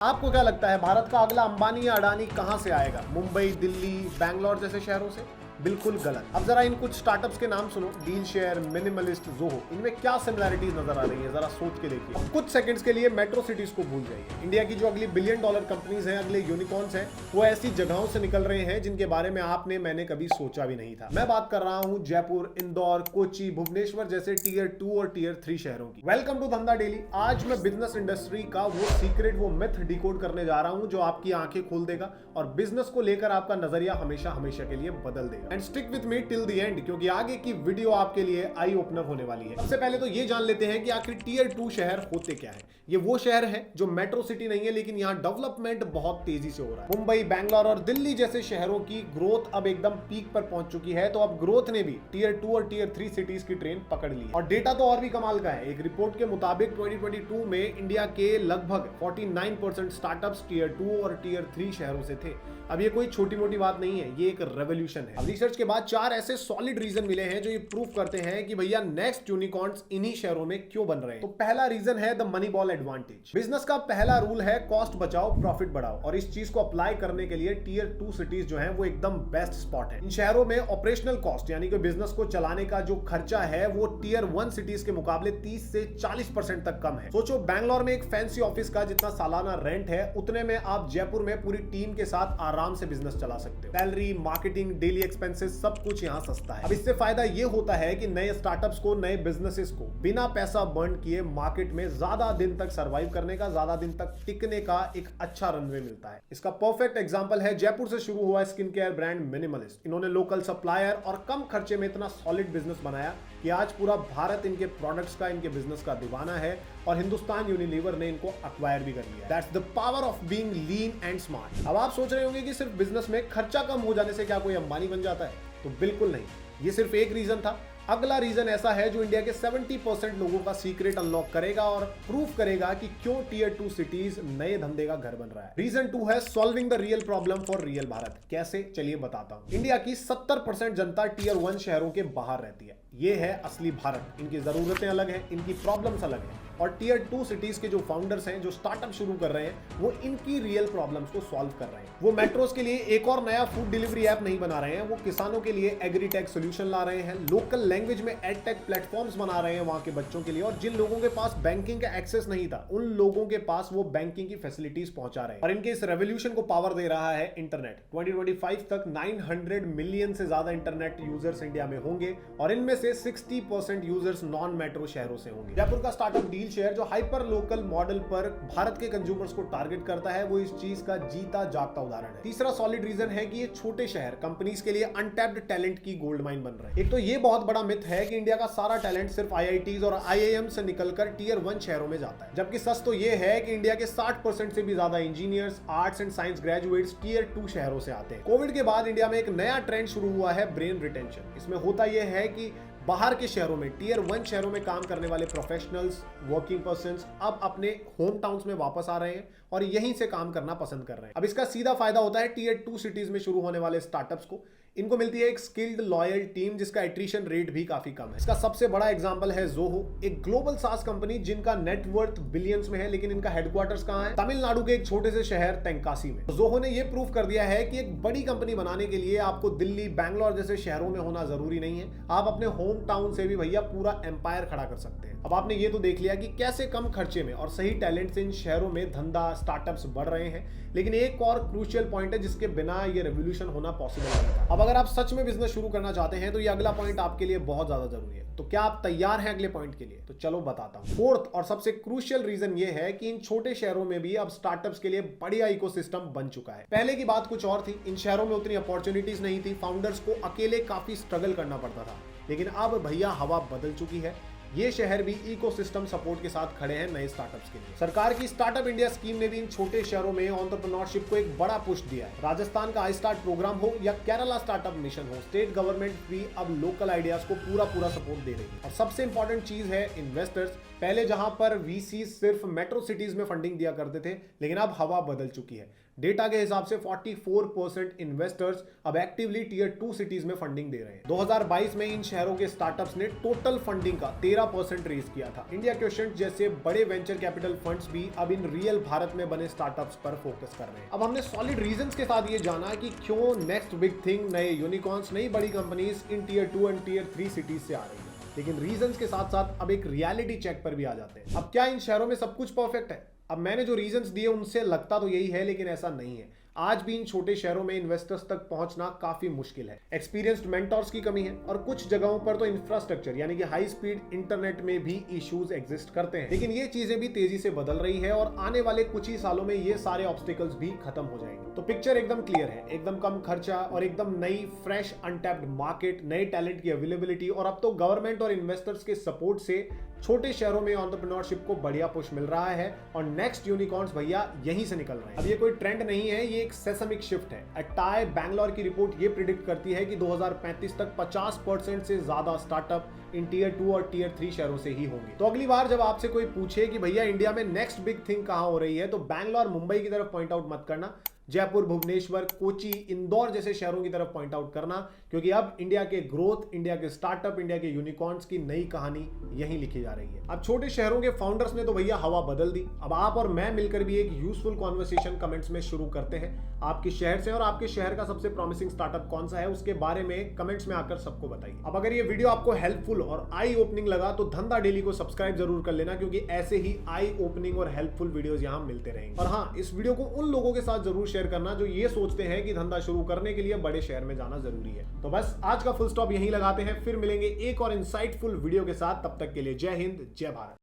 आपको क्या लगता है भारत का अगला अंबानी या अडानी कहां से आएगा? मुंबई, दिल्ली, बैंगलोर जैसे शहरों से? बिल्कुल गलत। अब जरा इन कुछ स्टार्टअप्स के नाम सुनो। डील शेयर, मिनिमलिस्ट, जोहो, इनमें क्या सिमिलैरिटीज नजर आ रही है, जरा सोच के देखिए। कुछ सेकंड्स के लिए मेट्रो सिटीज को भूल जाइए। इंडिया की जो अगली बिलियन डॉलर कंपनीज हैं, अगले यूनिकॉर्न्स हैं, वो ऐसी जगहों से निकल रहे हैं जिनके बारे में मैंने कभी सोचा भी नहीं था। मैं बात कर रहा हूं जयपुर, इंदौर, कोची, भुवनेश्वर जैसे टीयर 2 और टीयर 3 शहरों की। वेलकम टू धंधा डेली। आज मैं बिजनेस इंडस्ट्री का वो सीक्रेट, वो मिथ डिकोड करने जा रहा हूं जो आपकी आंखें खोल देगा और बिजनेस को लेकर आपका नजरिया हमेशा हमेशा के लिए बदल देगा। And stick with me till the end, क्योंकि आगे की वीडियो आपके लिए आई ओपनर होने वाली है। सबसे पहले तो ये जान लेते हैं कि आखिर टीयर 2 शहर होते क्या है। ये वो शहर है जो मेट्रो सिटी नहीं है, लेकिन यहाँ डेवलपमेंट बहुत तेजी से हो रहा है। मुंबई, बैंगलोर और दिल्ली जैसे शहरों की ग्रोथ अब एकदम पीक पर पहुंच चुकी है, तो अब ग्रोथ ने भी टीयर 2 और टीयर 3 सिटीज की ट्रेन पकड़ ली है। और डेटा तो और भी कमाल का है। एक रिपोर्ट के मुताबिक 2022 में इंडिया के लगभग 49% स्टार्टअप्स टीयर 2 और टीयर 3 शहरों से थे। अब ये कोई छोटी मोटी बात नहीं है, ये एक रेवोल्यूशन है। अब रिसर्च के बाद 4 ऐसे सॉलिड रीजन मिले हैं जो ये प्रूव करते हैं कि भैया नेक्स्ट यूनिकॉर्न्स इन्हीं शहरों में क्यों बन रहे हैं। तो पहला रीजन है the money ball advantage. Business का पहला रूल है कॉस्ट बचाओ, प्रॉफिट बढ़ाओ। और इस चीज को अप्लाई करने के लिए टीयर 2 सिटीज जो है वो एकदम बेस्ट स्पॉट है। इन शहरों में ऑपरेशनल कॉस्ट यानी कि बिजनेस को चलाने का जो खर्चा है वो टीयर 1 सिटीज के मुकाबले 30 से 40% तक कम है। सोचो, बैंगलोर में एक फैंसी ऑफिस का जितना सालाना रेंट है, उतने में आप जयपुर में पूरी टीम के साथ आराम से बिजनेस चला सकते हो। सैलरी, मार्केटिंग, डेली एक्सपेंसेस सब कुछ यहाँ सस्ता है। अब इससे फायदा ये होता है कि नए स्टार्टअप्स को, नए बिजनेसेस को बिना पैसा बर्न किए मार्केट में ज्यादा दिन तक सर्वाइव करने का, ज्यादा दिन तक टिकने का एक अच्छा रनवे मिलता है। इसका परफेक्ट एग्जांपल है जयपुर से शुरू हुआ स्किन केयर ब्रांड मिनिमलिस्ट। इन्होंने लोकल सप्लायर और कम खर्चे में इतना सॉलिड बिजनेस बनाया कि आज पूरा भारत इनके प्रोडक्ट्स का, इनके बिजनेस का दीवाना है और हिंदुस्तान यूनिलीवर ने इनको अक्वायर भी कर लिया। That's the power of being lean and smart. अब आप सोच रहे होंगे कि सिर्फ बिजनेस में खर्चा कम हो जाने से क्या कोई अंबानी बन जाता है? तो बिल्कुल नहीं, ये सिर्फ एक रीजन था। अगला रीजन ऐसा है जो इंडिया के 70% लोगों का सीक्रेट अनलॉक करेगा और प्रूव करेगा कि क्यों टीयर 2 सिटीज नए धंधे का घर बन रहा है। रीजन 2 है solving the real problem for real Bharat. कैसे, चलिए बताता हूं। इंडिया की 70% जनता टीयर 1 शहरों के बाहर रहती है। ये है असली भारत। इनकी जरूरतें अलग हैं, इनकी प्रॉब्लम्स अलग हैं। और टीयर 2 सिटीज के जो फाउंडर्स हैं, जो स्टार्टअप शुरू कर रहे हैं, वो इनकी रियल प्रॉब्लम्स को सॉल्व कर रहे हैं। वो मेट्रोस के लिए एक और नया फूड डिलीवरी ऐप नहीं बना रहे हैं, वो किसानों के लिए एग्रीटेक सोल्यूशन ला रहे हैं, लोकल लैंग्वेज में एडटेक प्लेटफॉर्म्स बना रहे हैं वहां के बच्चों के लिए। और जिन लोगों के पास बैंकिंग का एक्सेस नहीं था, उन लोगों के पास वो बैंकिंग की फैसिलिटीज पहुंचा रहे हैं। और इनके इस रेवोल्यूशन को पावर दे रहा है इंटरनेट। 2025 तक 900 मिलियन से ज्यादा इंटरनेट यूजर्स इंडिया में होंगे और इनमें से 60% यूजर्स नॉन मेट्रो शहरों से होंगे। जयपुर का स्टार्टअप डील शेयर जो हाइपर लोकल मॉडल पर भारत के कंज्यूमर्स को टारगेट करता है, वो इस चीज का जीता जागता उदाहरण है। तीसरा सॉलिड रीजन है कि ये छोटे शहर कंपनीज के लिए अनटैप्ड टैलेंट की गोल्ड माइन बन रहे हैं। एक तो ये बहुत बड़ा मिथ है कि इंडिया का सारा टैलेंट सिर्फ आईआईटीज और आईआईएम से निकलकर टीयर 1 शहरों में जाता है, जबकि सच तो ये है कि इंडिया के 60% से भी ज्यादा engineers, arts and science graduates tier 2 शहरों से आते हैं। कोविड के बाद इंडिया में एक नया ट्रेंड शुरू हुआ है, ब्रेन रिटेंशन। इसमें होता यह है कि बाहर के शहरों में, टीयर 1 शहरों में काम करने वाले प्रोफेशनल्स, वर्किंग पर्संस अब अपने होम टाउन्स में वापस आ रहे हैं और यहीं से काम करना पसंद कर रहे हैं। अब इसका सीधा फायदा होता है टीयर 2 सिटीज में शुरू होने वाले स्टार्टअप्स को। इनको मिलती है एक स्किल्ड लॉयल टीम जिसका एट्रिशन रेट भी काफी कम है। इसका सबसे बड़ा एग्जांपल है जोहो, एक ग्लोबल सास कंपनी जिनका नेटवर्थ बिलियंस में है, लेकिन इनका हेडक्वार्टर्स कहां है? तमिलनाडु के एक छोटे से शहर तेंकासी में। जोहो ने यह प्रूव कर दिया है कि एक बड़ी कंपनी बनाने के लिए आपको दिल्ली, बैंगलोर जैसे शहरों में होना जरूरी नहीं है। आप अपने होम टाउन से भी भैया पूरा एम्पायर खड़ा कर सकते हैं। अब आपने ये तो देख लिया कि कैसे कम खर्चे में और सही टैलेंट से इन शहरों में धंधा, स्टार्टअप्स बढ़ रहे हैं, लेकिन एक और क्रूशियल पॉइंट है जिसके बिना ये रेवोल्यूशन होना पॉसिबल नहीं था। अब अगर आप सच में बिजनेस शुरू करना चाहते हैं तो ये अगला पॉइंट आपके लिए बहुत ज्यादा जरूरी है। तो क्या आप तैयार हैं अगले पॉइंट के लिए? तो चलो बताता हूं। फोर्थ और सबसे क्रूशियल रीजन ये है कि इन छोटे शहरों में भी अब स्टार्टअप्स के लिए बढ़िया इकोसिस्टम बन चुका है। पहले की बात कुछ और थी, इन शहरों में उतनी अपॉर्चुनिटीज नहीं थी, फाउंडर्स को अकेले काफी स्ट्रगल करना पड़ता था। लेकिन अब भैया हवा बदल चुकी है। ये शहर भी इकोसिस्टम सपोर्ट के साथ खड़े हैं नए स्टार्टअप्स के लिए। सरकार की स्टार्टअप इंडिया स्कीम ने भी इन छोटे शहरों में एंटरप्रेन्योरशिप को एक बड़ा पुश दिया है। राजस्थान का आई स्टार्ट प्रोग्राम हो या केरला स्टार्टअप मिशन हो, स्टेट गवर्नमेंट भी अब लोकल आइडियाज को पूरा सपोर्ट दे रही है। और सबसे इंपॉर्टेंट चीज है इन्वेस्टर्स। पहले जहां पर वीसी सिर्फ मेट्रो सिटीज में फंडिंग दिया करते थे, लेकिन अब हवा बदल चुकी है। डेटा के हिसाब से 44% इन्वेस्टर्स अब एक्टिवली टीयर 2 सिटीज में फंडिंग दे रहे हैं। 2022 में इन शहरों के स्टार्टअप्स ने टोटल फंडिंग का 13% रेज किया था। इंडिया क्वेश्चन जैसे बड़े वेंचर कैपिटल फंड्स भी अब इन रियल भारत में बने स्टार्टअप्स पर फोकस कर रहे हैं। अब हमने सॉलिड रीजंस के साथ ये जाना कि क्यों नेक्स्ट बिग थिंग, नए यूनिकॉर्न्स, नई बड़ी कंपनीज इन टियर 2 एंड टियर 3 सिटीज से आ रही है। लेकिन रीजंस के साथ साथ अब एक रियलिटी चेक पर भी आ जाते हैं। अब क्या इन शहरों में सब कुछ परफेक्ट है? अब मैंने जो रीजंस दिए उनसे लगता तो यही है, लेकिन ऐसा नहीं है। आज भी इन छोटे शहरों में इन्वेस्टर्स तक पहुंचना काफी मुश्किल है। एक्सपीरियंस्ड मेंटर्स की कमी है और कुछ जगहों पर तो इंफ्रास्ट्रक्चर यानी कि हाई स्पीड इंटरनेट में भी इश्यूज एग्जिस्ट करते हैं। लेकिन ये चीजें भी तेजी से बदल रही है और आने वाले कुछ ही सालों में ये सारे ऑब्स्टिकल्स भी खत्म हो जाएंगे। तो पिक्चर एकदम क्लियर है, एकदम कम खर्चा और एकदम नई फ्रेश अनटैप्ड मार्केट, नए टैलेंट की अवेलेबिलिटी और अब तो गवर्नमेंट और इन्वेस्टर्स के सपोर्ट से छोटे शहरों में एंटरप्रेन्योरशिप को बढ़िया पुश मिल रहा है और नेक्स्ट यूनिकॉर्न्स भैया यहीं से निकल रहे हैं। अब ये कोई ट्रेंड नहीं है, ये एक सेसमिक शिफ्ट है। अटाई बैंगलोर की रिपोर्ट ये प्रिडिक्ट करती है कि 2035 तक 50% से ज्यादा स्टार्टअप इन टियर 2 और टियर 3 शहरों से ही होंगे। तो अगली बार जब आपसे कोई पूछे कि भैया इंडिया में नेक्स्ट बिग थिंग कहां हो रही है, तो बैंगलोर, मुंबई की तरफ पॉइंट आउट मत करना, जयपुर, भुवनेश्वर, कोची, इंदौर जैसे शहरों की तरफ पॉइंट आउट करना, क्योंकि अब इंडिया के ग्रोथ, इंडिया के स्टार्टअप, इंडिया के यूनिकॉर्न्स की नई कहानी यहीं लिखी जा रही है। अब छोटे शहरों के फाउंडर्स ने तो भैया हवा बदल दी। अब आप और मैं मिलकर भी एक यूजफुल कॉन्वर्सेशन कमेंट्स में शुरू करते हैं। आपके शहर से और आपके शहर का सबसे प्रॉमिसिंग स्टार्टअप कौन सा है, उसके बारे में कमेंट्स में आकर सबको बताइए। अब अगर ये वीडियो आपको हेल्पफुल और आई ओपनिंग लगा तो धंधा डेली को सब्सक्राइब जरूर कर लेना, क्योंकि ऐसे ही आई ओपनिंग और हेल्पफुल वीडियोस यहाँ मिलते रहेंगे। और हाँ, इस वीडियो को उन लोगों के साथ जरूर शेयर करना जो ये सोचते हैं कि धंधा शुरू करने के लिए बड़े शहर में जाना जरूरी है। तो बस आज का फुल स्टॉप यहीं लगाते हैं, फिर मिलेंगे एक और इंसाइटफुल वीडियो के साथ। तब तक के लिए जय हिंद, जय भारत।